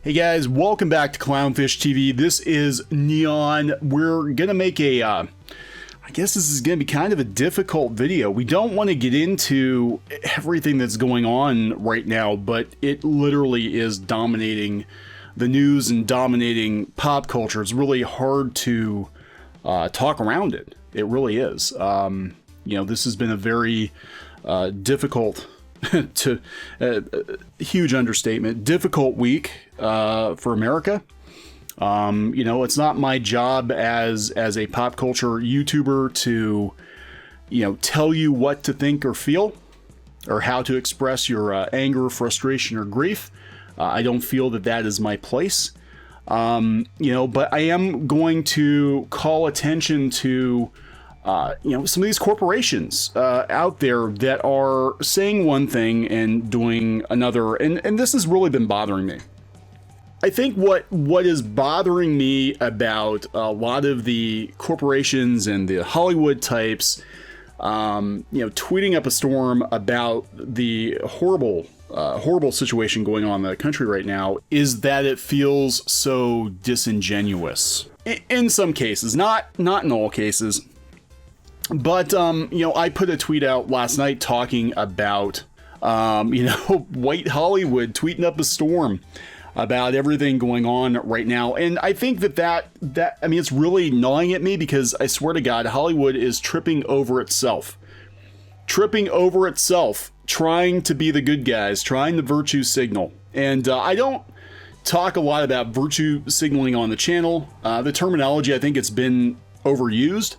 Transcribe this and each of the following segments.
Hey guys, welcome back to CLOWNFISH TV. This is Kneon. We're gonna make a, I guess this is gonna be kind of a difficult video. We don't want to get into everything that's going on right now, but it literally is dominating the news and dominating pop culture. It's really hard to talk around it. It really is. You know, this has been a very difficult huge understatement, difficult week for America. You know, it's not my job as a pop culture YouTuber to, you know, tell you what to think or feel or how to express your anger, frustration, or grief. I don't feel that that is my place. You know, but I am going to call attention to you know, some of these corporations out there that are saying one thing and doing another, and this has really been bothering me. I think what is bothering me about a lot of the corporations and the Hollywood types, you know, tweeting up a storm about the horrible situation going on in the country right now, is that it feels so disingenuous. In some cases, not in all cases. But, you know, I put a tweet out last night talking about, you know, white Hollywood tweeting up a storm about everything going on right now. And I think that I mean, it's really gnawing at me because I swear to God, Hollywood is tripping over itself, trying to be the good guys, trying to virtue signal. And I don't talk a lot about virtue signaling on the channel. The terminology, I think it's been overused.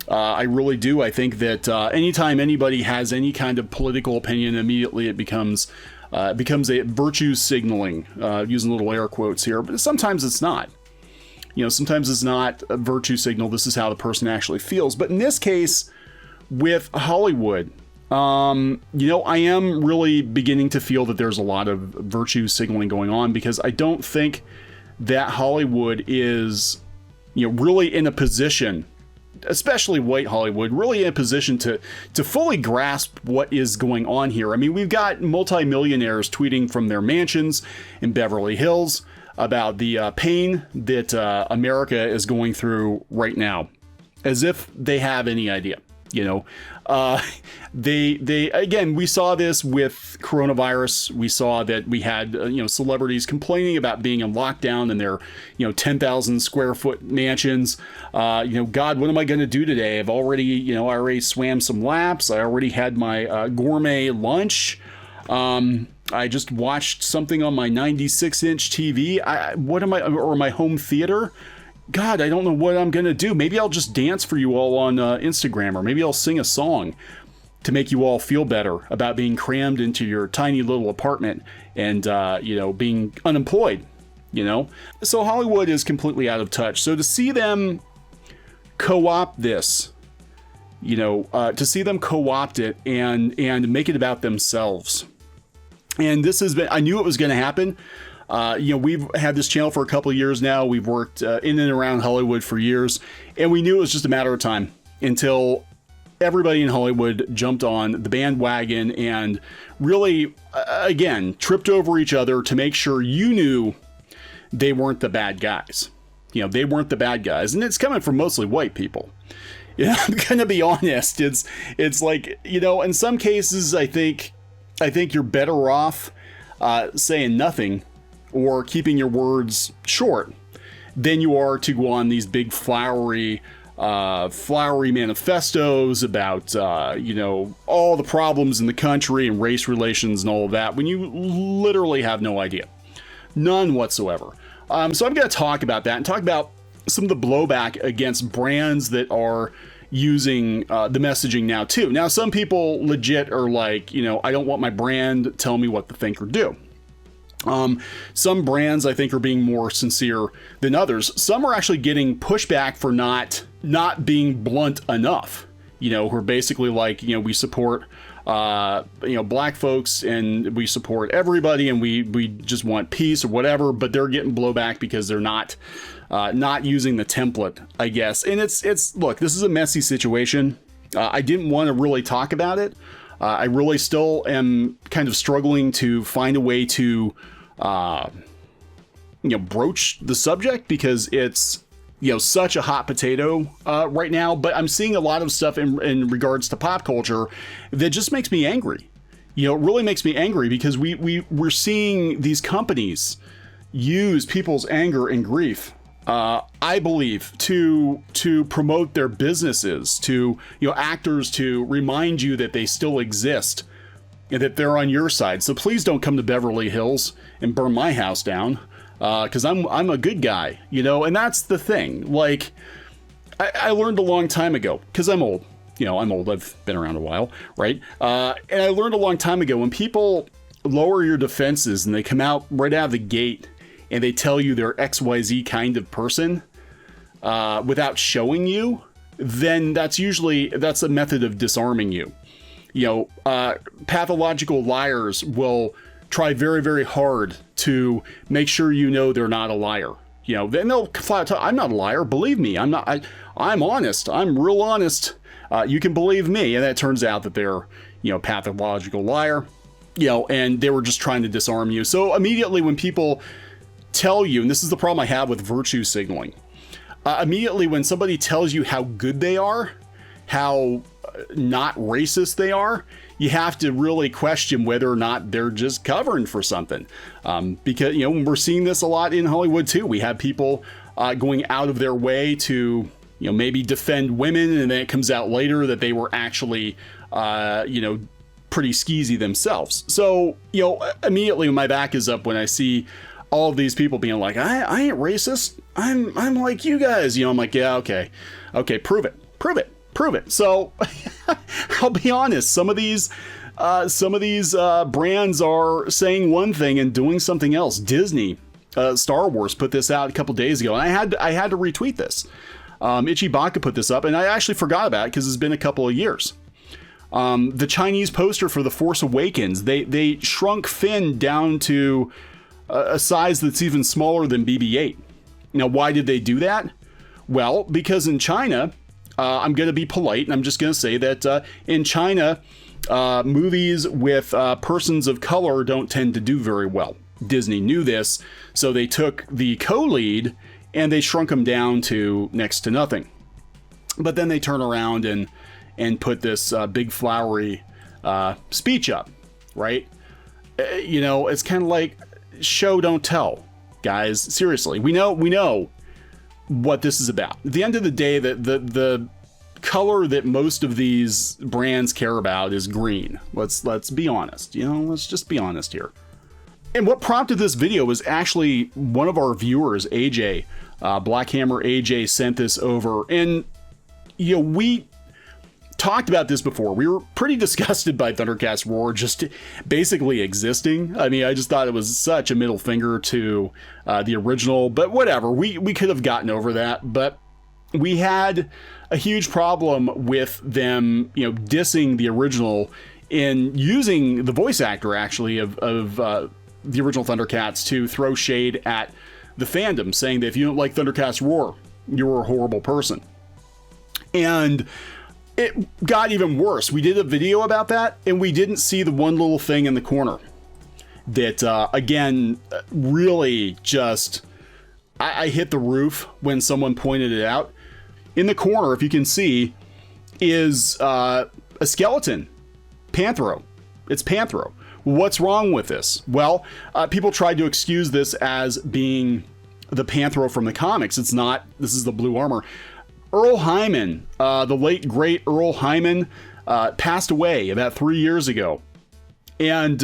I really do. I think that anytime anybody has any kind of political opinion, immediately it becomes a virtue signaling, using little air quotes here, but sometimes it's not. You know, sometimes it's not a virtue signal. This is how the person actually feels. But in this case, with Hollywood, you know, I am really beginning to feel that there's a lot of virtue signaling going on, because I don't think that Hollywood is, you know, really in a position, especially white Hollywood, really in a position to fully grasp what is going on here. I mean, we've got multimillionaires tweeting from their mansions in Beverly Hills about the pain that America is going through right now, as if they have any idea. You know, they again, we saw this with coronavirus. We saw that we had, you know, celebrities complaining about being in lockdown in their, you know, 10,000 square foot mansions. You know, God, what am I going to do today? I've already, you know, I already swam some laps. I already had my gourmet lunch. I just watched something on my 96-inch TV. Or my home theater. God, I don't know what I'm going to do. Maybe I'll just dance for you all on Instagram, or maybe I'll sing a song to make you all feel better about being crammed into your tiny little apartment and, you know, being unemployed, you know? So Hollywood is completely out of touch. So to see them co-opt this, you know, to see them co-opt it and make it about themselves. And this has been, I knew it was going to happen. You know, we've had this channel for a couple of years now. We've worked in and around Hollywood for years, and we knew it was just a matter of time until everybody in Hollywood jumped on the bandwagon and really, again, tripped over each other to make sure you knew they weren't the bad guys. You know, they weren't the bad guys, and it's coming from mostly white people. You know, I'm gonna be honest. It's like, you know, in some cases, I think you're better off saying nothing or keeping your words short than you are to go on these big flowery manifestos about, you know, all the problems in the country and race relations and all of that, when you literally have no idea. None whatsoever. So I'm going to talk about that and talk about some of the blowback against brands that are using the messaging now too. Now, some people legit are like, you know, I don't want my brand to tell me what to think or do. Some brands, I think, are being more sincere than others. Some are actually getting pushback for not being blunt enough. You know, who are basically like, you know, we support, you know, black folks and we support everybody and we just want peace or whatever. But they're getting blowback because they're not using the template, I guess. And it's look, this is a messy situation. I didn't want to really talk about it. I really still am kind of struggling to find a way to broach the subject because it's, such a hot potato right now. But I'm seeing a lot of stuff in regards to pop culture that just makes me angry. It really makes me angry because we're seeing these companies use people's anger and grief, I believe, to promote their businesses, to, actors to remind you that they still exist and that they're on your side. So please don't come to Beverly Hills and burn my house down, because I'm a good guy, and that's the thing. Like, I learned a long time ago, because I'm old. I'm old. I've been around a while, right? And I learned a long time ago, when people lower your defenses and they come out right out of the gate and they tell you they're XYZ kind of person without showing you, then that's a method of disarming you. Pathological liars will try very, very hard to make sure they're not a liar. Then they'll flat out, I'm not a liar. Believe me, I'm not. I'm honest. I'm real honest. You can believe me. And that turns out that they're, pathological liar, and they were just trying to disarm you. So immediately when people tell you, and this is the problem I have with virtue signaling, immediately when somebody tells you how good they are, how not racist they are, you have to really question whether or not they're just covering for something. Because, we're seeing this a lot in Hollywood too. We have people going out of their way to, maybe defend women, and then it comes out later that they were actually, pretty skeezy themselves. So, immediately my back is up when I see all of these people being like, I ain't racist. I'm like you guys. I'm like, yeah, okay, prove it. So I'll be honest. Some of these brands are saying one thing and doing something else. Disney, Star Wars put this out a couple days ago, and I had to retweet this. Ichibaka put this up, and I actually forgot about it because it's been a couple of years. The Chinese poster for The Force Awakens, they shrunk Finn down to a size that's even smaller than BB-8. Now, why did they do that? Well, because in China, I'm going to be polite, and I'm just going to say that in China, movies with persons of color don't tend to do very well. Disney knew this, so they took the co-lead and they shrunk him down to next to nothing. But then they turn around and put this big flowery speech up, right? It's kind of like show don't tell, guys. Seriously, we know what this is about. At the end of the day, the color that most of these brands care about is green. Let's be honest. Let's just be honest here. And what prompted this video was actually one of our viewers, AJ, Blackhammer AJ, sent this over. And, we talked about this before. We were pretty disgusted by Thundercats Roar just basically existing. I mean, I just thought it was such a middle finger to the original, but whatever. We could have gotten over that, but we had a huge problem with them, dissing the original in using the voice actor, actually, of the original Thundercats to throw shade at the fandom, saying that if you don't like Thundercats Roar, you're a horrible person. And it got even worse. We did a video about that, and we didn't see the one little thing in the corner that, again, really just, I hit the roof when someone pointed it out. In the corner, if you can see, is a skeleton. Panthro. It's Panthro. What's wrong with this? Well, people tried to excuse this as being the Panthro from the comics. It's not. This is the blue armor. Earl Hyman, the late, great Earl Hyman, passed away about 3 years ago. And,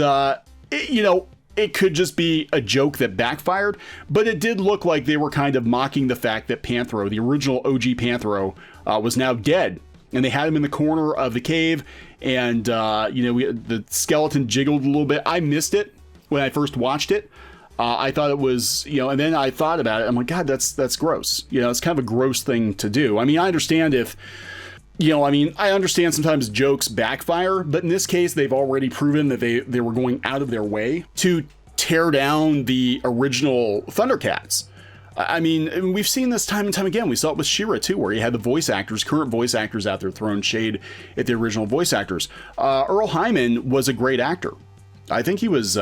it could just be a joke that backfired, but it did look like they were kind of mocking the fact that Panthro, the original OG Panthro, was now dead. And they had him in the corner of the cave, and, the skeleton jiggled a little bit. I missed it when I first watched it. I thought it was, and then I thought about it. I'm like, God, that's gross. It's kind of a gross thing to do. I mean, I understand if, I understand sometimes jokes backfire, but in this case, they've already proven that they were going out of their way to tear down the original Thundercats. I mean, we've seen this time and time again. We saw it with She-Ra too, where you had the current voice actors out there throwing shade at the original voice actors. Earl Hyman was a great actor. I think he was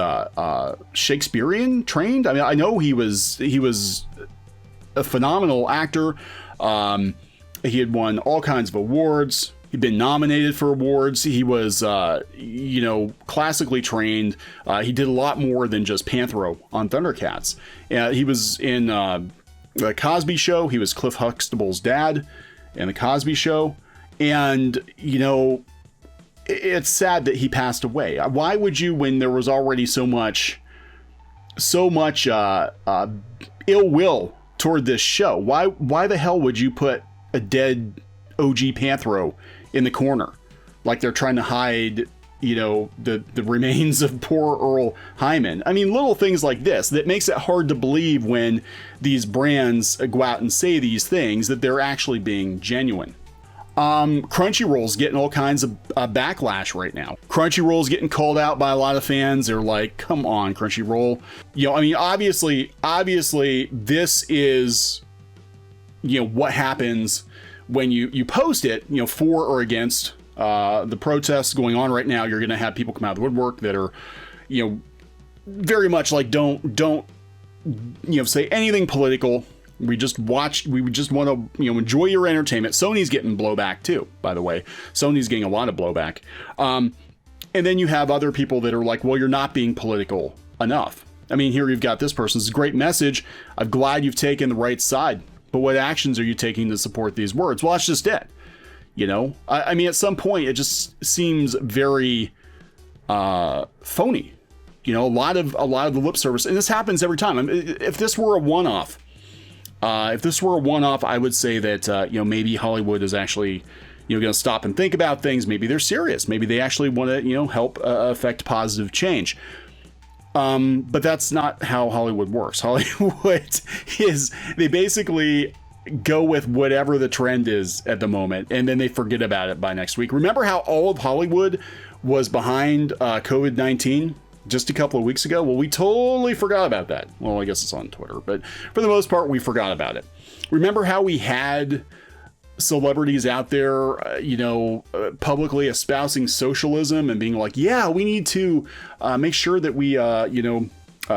Shakespearean trained. I mean, I know he was a phenomenal actor. He had won all kinds of awards. He'd been nominated for awards. He was, classically trained. He did a lot more than just Panthro on Thundercats. He was in the Cosby Show. He was Cliff Huxtable's dad in the Cosby Show. And, it's sad that he passed away. Why would you, when there was already so much ill will toward this show? Why the hell would you put a dead OG Panthro in the corner, like they're trying to hide, the remains of poor Earl Hyman? I mean, little things like this that makes it hard to believe when these brands go out and say these things that they're actually being genuine. Crunchyroll's getting all kinds of backlash right now. Crunchyroll's getting called out by a lot of fans. They're like, come on, Crunchyroll. Obviously this is, what happens when you post it, for or against the protests going on right now. You're going to have people come out of the woodwork that are, very much like, don't say anything political. We just want to, enjoy your entertainment. Sony's getting blowback too, by the way. Sony's getting a lot of blowback. And then you have other people that are like, well, you're not being political enough. I mean, here you've got this person's great message. I'm glad you've taken the right side, but what actions are you taking to support these words? Well, that's just it. I mean, at some point it just seems very, phony. A lot of the lip service, and this happens every time. I mean, if this were a one-off, I would say that, maybe Hollywood is actually, going to stop and think about things. Maybe they're serious. Maybe they actually want to, help affect positive change. But that's not how Hollywood works. Hollywood they basically go with whatever the trend is at the moment, and then they forget about it by next week. Remember how all of Hollywood was behind COVID-19? Just a couple of weeks ago? Well, we totally forgot about that. Well, I guess it's on Twitter, but for the most part, we forgot about it. Remember how we had celebrities out there, publicly espousing socialism and being like, yeah, we need to make sure that we,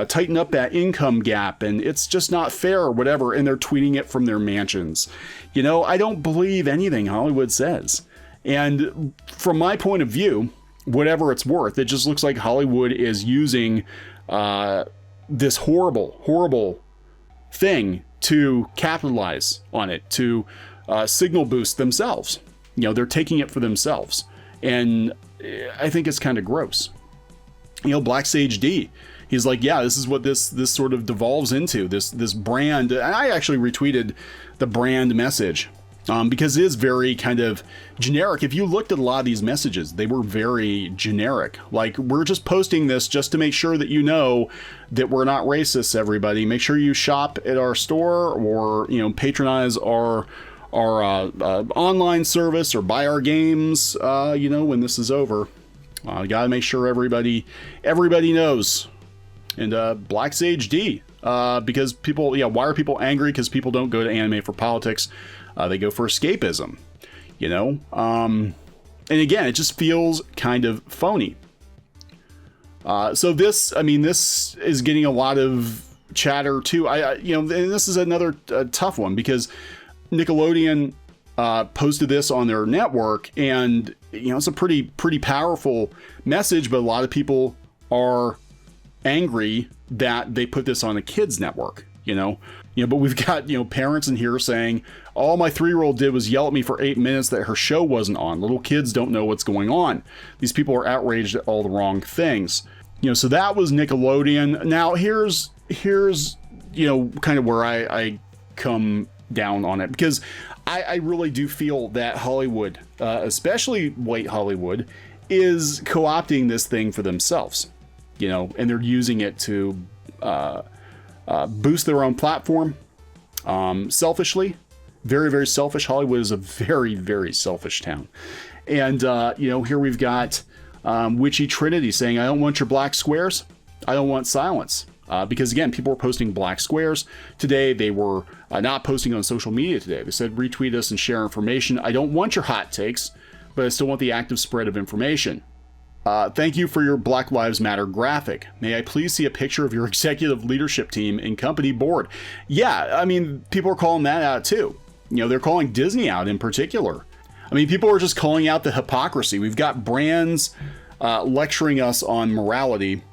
tighten up that income gap, and it's just not fair or whatever, and they're tweeting it from their mansions. I don't believe anything Hollywood says. And from my point of view, whatever it's worth, it just looks like Hollywood is using this horrible thing to capitalize on it, to signal boost themselves. They're taking it for themselves. And I think it's kind of gross. Black Sage D, he's like, yeah, this is what this sort of devolves into, this brand. And I actually retweeted the brand message. Because it is very kind of generic. If you looked at a lot of these messages, they were very generic. Like, we're just posting this just to make sure that that we're not racist, everybody. Make sure you shop at our store or, patronize our online service or buy our games, when this is over. You gotta make sure everybody knows. And Black Sage D, because people, why are people angry? Because people don't go to anime for politics. They go for escapism, and again, it just feels kind of phony. So this is getting a lot of chatter too. And this is another tough one because Nickelodeon posted this on their network, and it's a pretty powerful message, but a lot of people are angry that they put this on a kids network. But we've got, parents in here saying, all my 3-year-old did was yell at me for 8 minutes that her show wasn't on. Little kids don't know what's going on. These people are outraged at all the wrong things. So that was Nickelodeon. Now here's kind of where I come down on it, because I really do feel that Hollywood, especially white Hollywood, is co-opting this thing for themselves, and they're using it to boost their own platform selfishly. Very, very selfish. Hollywood is a very, very selfish town. And, here we've got Witchy Trinity saying, I don't want your black squares. I don't want silence. Because, again, people were posting black squares today. They were not posting on social media today. They said, retweet us and share information. I don't want your hot takes, but I still want the active spread of information. Thank you for your Black Lives Matter graphic. May I please see a picture of your executive leadership team and company board? Yeah, I mean, people are calling that out too. You know, they're calling Disney out in particular. I mean, people are just calling out the hypocrisy. We've got brands lecturing us on morality.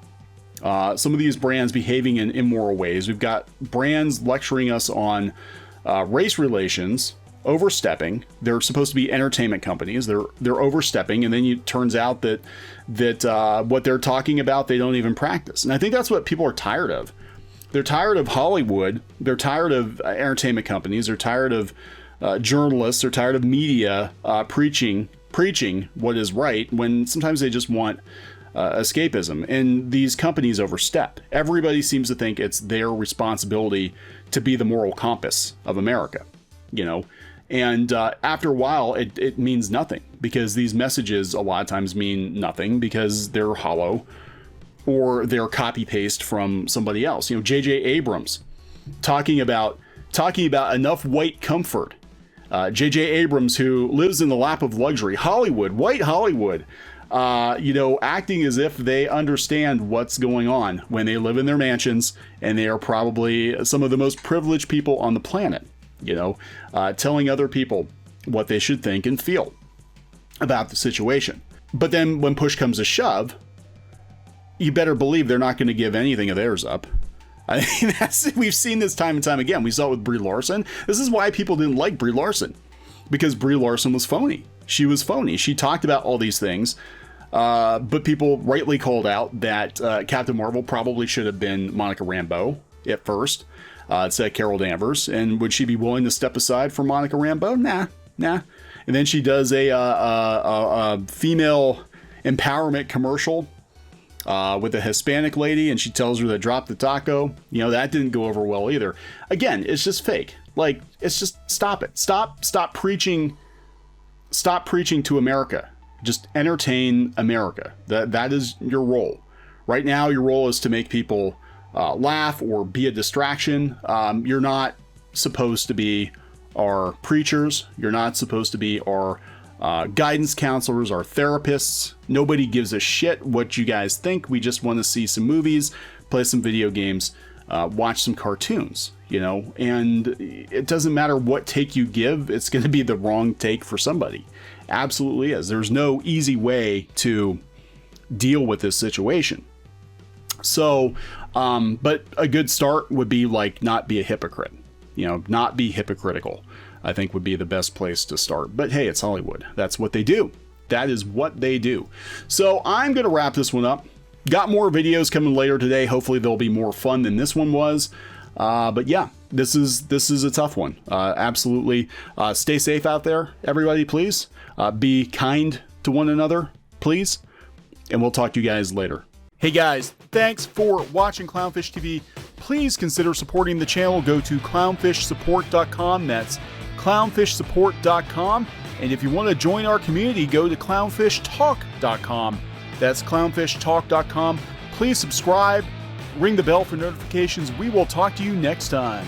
Some of these brands behaving in immoral ways. We've got brands lecturing us on race relations, overstepping. They're supposed to be entertainment companies. They're overstepping, and then it turns out that what they're talking about they don't even practice. And I think that's what people are tired of. They're tired of Hollywood. They're tired of entertainment companies. They're tired of journalists. They're tired of media preaching what is right when sometimes they just want escapism. And these companies overstep. Everybody seems to think it's their responsibility to be the moral compass of America, you know. And after a while, it means nothing, because these messages a lot of times mean nothing because they're hollow or they're copy paste from somebody else. You know, J.J. Abrams talking about enough white comfort. J.J. Abrams, who lives in the lap of luxury, Hollywood, white Hollywood, you know, acting as if they understand what's going on when they live in their mansions and they are probably some of the most privileged people on the planet. You know, telling other people what they should think and feel about the situation. But then when push comes to shove, you better believe they're not going to give anything of theirs up. I mean, we've seen this time and time again. We saw it with Brie Larson. This is why people didn't like Brie Larson, because Brie Larson was phony. She was phony. She talked about all these things, but people rightly called out that Captain Marvel probably should have been Monica Rambeau at first. Instead of Carol Danvers. And would she be willing to step aside for Monica Rambeau? Nah. And then she does a female empowerment commercial with a Hispanic lady, and she tells her to drop the taco. You know, that didn't go over well either. Again, it's just fake. Like, it's just, stop it. Stop preaching. Stop preaching to America. Just entertain America. That is your role. Right now, your role is to make people laugh or be a distraction. You're not supposed to be our preachers. You're not supposed to be our guidance counselors, our therapists. Nobody gives a shit what you guys think. We just want to see some movies, play some video games, watch some cartoons, you know, and it doesn't matter what take you give. It's going to be the wrong take for somebody. Absolutely is. There's no easy way to deal with this situation. So, but a good start would be like not be a hypocrite, you know, not be hypocritical, I think would be the best place to start. But hey, it's Hollywood. That's what they do. That is what they do. So I'm going to wrap this one up. Got more videos coming later today. Hopefully they'll be more fun than this one was. But yeah, this is a tough one. Absolutely. Stay safe out there, everybody, please. Be kind to one another, please. And we'll talk to you guys later. Hey guys, thanks for watching Clownfish TV. Please consider supporting the channel. Go to clownfishsupport.com. That's clownfishsupport.com. And if you want to join our community, go to clownfishtalk.com. That's clownfishtalk.com. Please subscribe, ring the bell for notifications. We will talk to you next time.